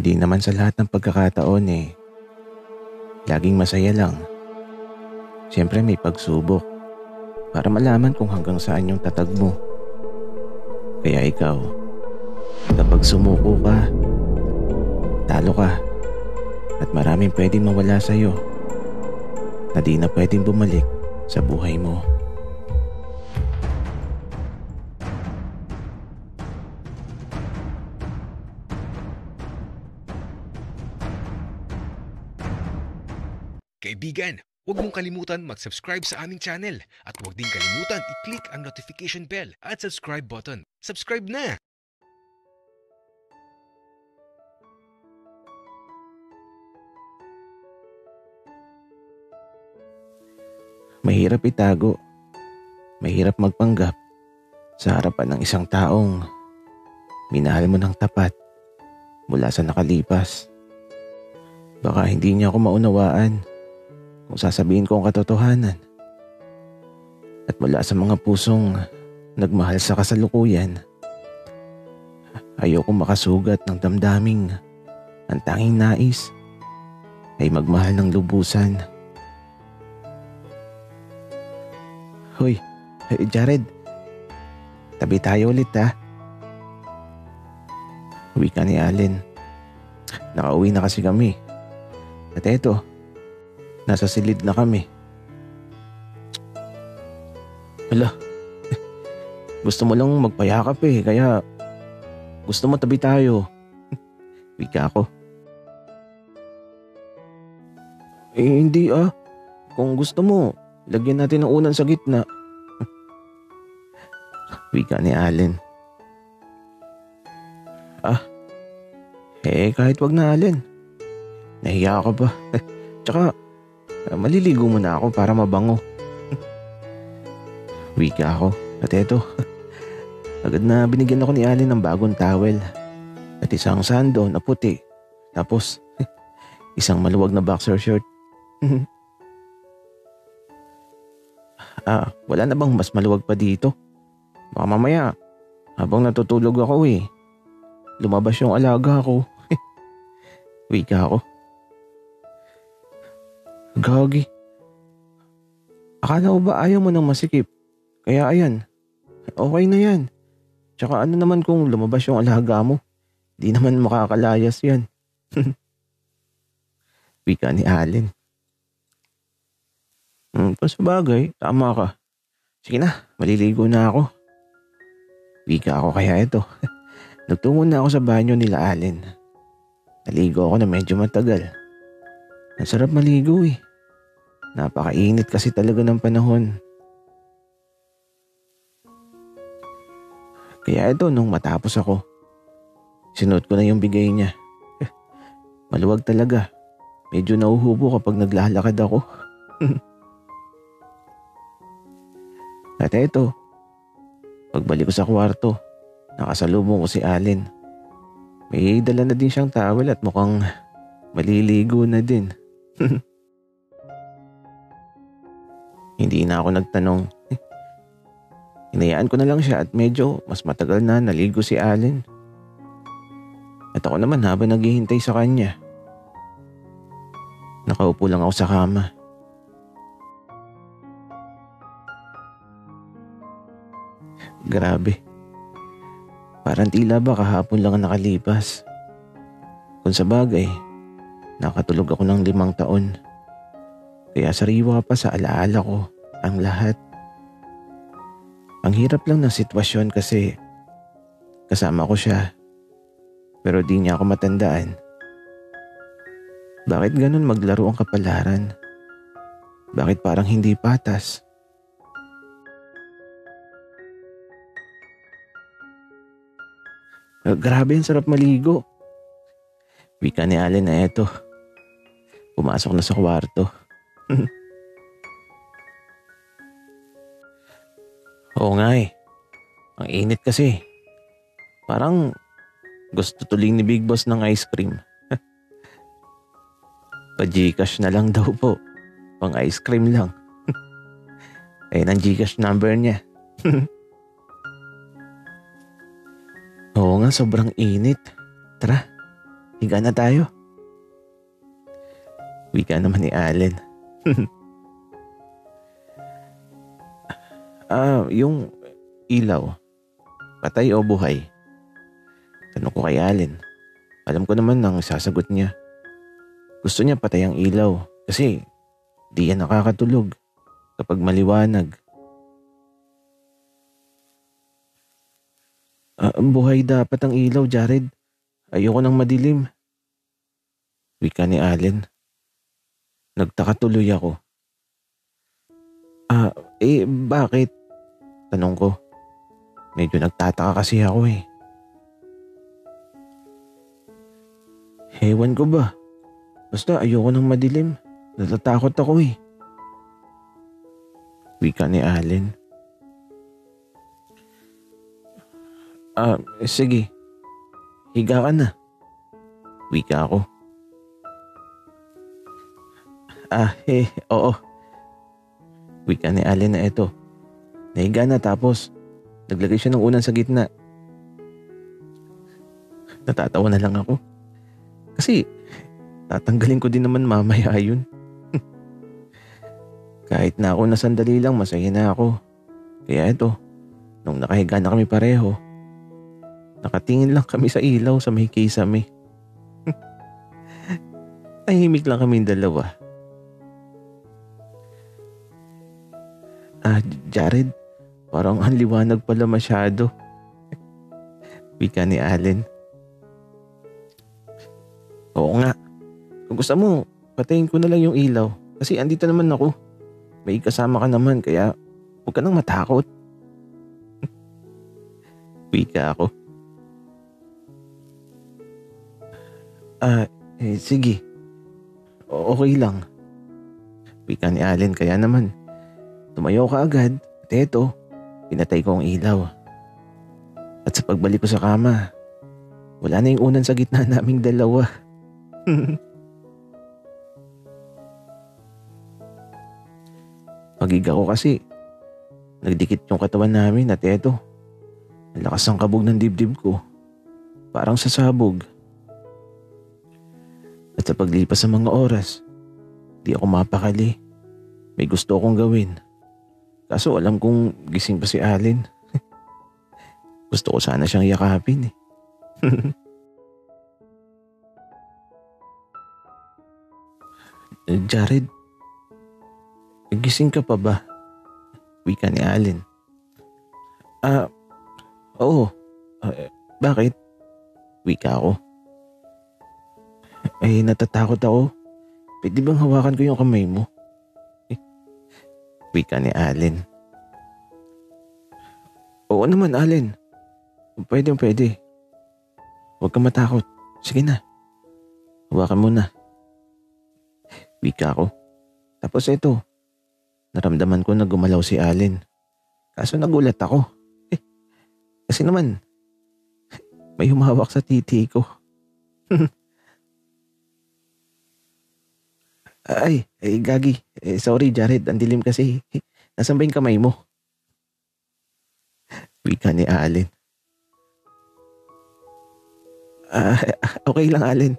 Hindi naman sa lahat ng pagkakataon laging masaya lang. Siyempre may pagsubok para malaman kung hanggang saan yung tatag mo. Kaya ikaw, kapag sumuko ka, talo ka, at maraming pwedeng mawala sa'yo na di na pwedeng bumalik sa buhay mo. Kaibigan, huwag mong kalimutan mag-subscribe sa aming channel at huwag din kalimutan i-click ang notification bell at subscribe button. Subscribe na! Mahirap itago, mahirap magpanggap sa harapan ng isang taong minahal mo ng tapat mula sa nakalipas. Baka hindi niya ako maunawaan kung sasabihin ko ang katotohanan. At mula sa mga pusong nagmahal sa kasalukuyan, ayoko makasugat ng damdaming ang tanging nais ay magmahal ng lubusan. Hoy, Jared, tabi tayo ulit ha. Wika ni Allen. Nakauwi na kasi kami. At eto, nasa silid na kami. Hala, gusto mo lang magpayakap kaya gusto mo tabi tayo. Wika ko. Hindi Kung gusto mo, lagyan natin ng unan sa gitna. Wika ni Allen. Kahit wag na Allen. Nahiya ka ba? Tsaka, maliligo muna ako para mabango. Wika ako. At eto, agad na binigyan ako ni Allen ng bagong towel. At isang sando na puti. Tapos, isang maluwag na boxer short. Wala na bang mas maluwag pa dito? Baka mamaya, habang natutulog ako lumabas yung alaga ko. Wika ako. Gagi. Akala ko ba ayaw mo ng masikip? Kaya ayan, okay na yan. Tsaka ano naman kung lumabas yung alaga mo? Di naman makakalayas yan. Wika ni Allen. Pasabagay, tama ka. Sige na, maliligo na ako. Wika ako kaya ito. Nagtungo na ako sa banyo nila Allen. Naligo ako na medyo matagal. Ang sarap maligo Napakainit kasi talaga ng panahon. Kaya ito, nung matapos ako, sinuot ko na yung bigay niya. Maluwag talaga. Medyo nauhubo kapag naglalakad ako. At eto, pagbalik ko sa kwarto, nakasalubong ko si Allen. May dala na din siyang towel at mukhang maliligo na din. Hindi na ako nagtanong. Hinayaan ko na lang siya at medyo mas matagal na naligo si Allen. At ako naman habang naghihintay sa kanya, nakaupo lang ako sa kama. Grabe. Parang tila ba kahapon lang ang nakalipas. Kung sa bagay, nakatulog ako ng 5 taon. Kaya sariwa pa sa alaala ko ang lahat. Ang hirap lang ng sitwasyon kasi kasama ko siya. Pero di niya ako matandaan. Bakit ganun maglaro ang kapalaran? Bakit parang hindi patas? Grabe, ang sarap maligo. Wika ni Allen na eto. Pumasok na sa kwarto. Oo nga Ang init kasi. Parang gusto tuloy ni Big Boss ng ice cream. Pa-Gcash na lang daw po. Pang ice cream lang. Ayun ang Gcash number niya. Oo nga, sobrang init. Tara, higa na tayo. Wika naman ni Allen. Yung ilaw, patay o buhay? Tanong ko kay Allen. Alam ko naman ang sasagot niya. Gusto niya patay ang ilaw kasi di yan nakakatulog kapag maliwanag. Buhay dapat ang ilaw, Jared. Ayoko nang madilim. Wika ni Allen. Nagtaka tuloy ako. Bakit? Tanong ko. Medyo nagtataka kasi ako eh. Ewan ko ba? Basta ayoko nang madilim. Natatakot ako eh. Wika ni Allen. Sige. Higa ka na. Wika ako. Oo. Wika ni Allen na ito. Nahiga na tapos naglagay siya ng unan sa gitna. Natatawa na lang ako. Kasi tatanggalin ko din naman mamaya yun. Kahit na ako na sandali lang, masaya na ako. Kaya ito, nung nakahiga na kami pareho, nakatingin lang kami sa ilaw sa may kisame. Tahimik lang kaming dalawa. Jared, parang ang liwanag pala masyado. Wika ni Allen. Oo nga. Kung gusto mo, patayin ko na lang yung ilaw. Kasi andito naman ako. May kasama ka naman kaya huwag ka nang matakot. Wika ako. Sige. Okay lang. Wika ni Allen kaya naman. Tumayo ka agad at eto, pinatay ko ang ilaw. At sa pagbalik ko sa kama, wala na yung unan sa gitna naming dalawa. Pagiga ko kasi, nagdikit yung katawan namin at eto, ang lakas ng kabog ng dibdib ko. Parang sasabog. At sa paglipas ng mga oras, di ako mapakali. May gusto akong gawin. Kaso alam kong gising pa si Allen. Gusto ko sana siyang yakapin eh. Jared, gising ka pa ba? Wika ni Allen. Oo. Bakit? Wika ako. Natatakot ako. Pwede bang hawakan ko yung kamay mo? Wika ni Allen. Oo naman, Allen. Pwede. Huwag kang matakot. Sige na. Hawakan mo na. Wika ko. Tapos ito, naramdaman ko na gumalaw si Allen. Kaso nagulat ako. Kasi naman, may humawak sa titi ko. Gagi. Sorry, Jared. Ang dilim kasi. Nasaan ba yung kamay mo? Wika ni Allen. Okay lang, Allen.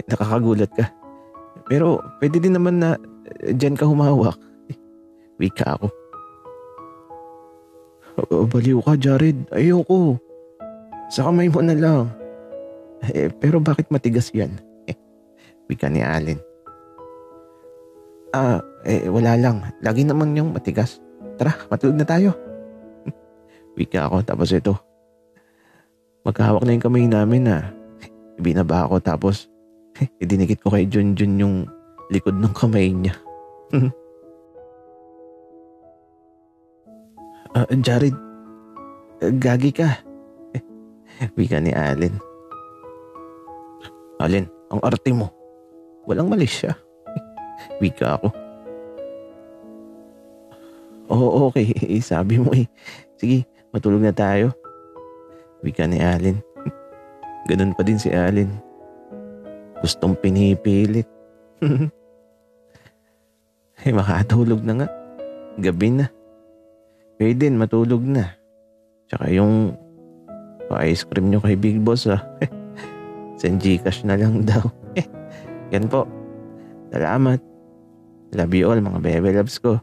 Nakakagulat ka. Pero pwede din naman na dyan ka humawak. Wika ako. Baliw ka, Jared. Ayoko. Sa kamay mo na lang. Pero bakit matigas yan? Wika ni Allen. Wala lang. Lagi naman yung matigas. Tara, matulog na tayo. Wika ako, tapos ito. Magkahawak na yung kamay namin na ibinaba ako, tapos idinikit ko kay Junjun yung likod ng kamay niya. Jared, gagi ka. Wika ni Allen. Allen, ang arte mo. Walang mali siya. Wika ako. Oo, okay. Sabi mo eh. Sige, matulog na tayo. Wika ni Allen. Ganun pa din si Allen. Gustong pinipilit. Makatulog na nga. Gabi na. Pwede din, matulog na. Tsaka yung pa-ice cream nyo kay Big Boss Send Gcash na lang daw. Yan po. Salamat. Love you all mga bebe loves ko.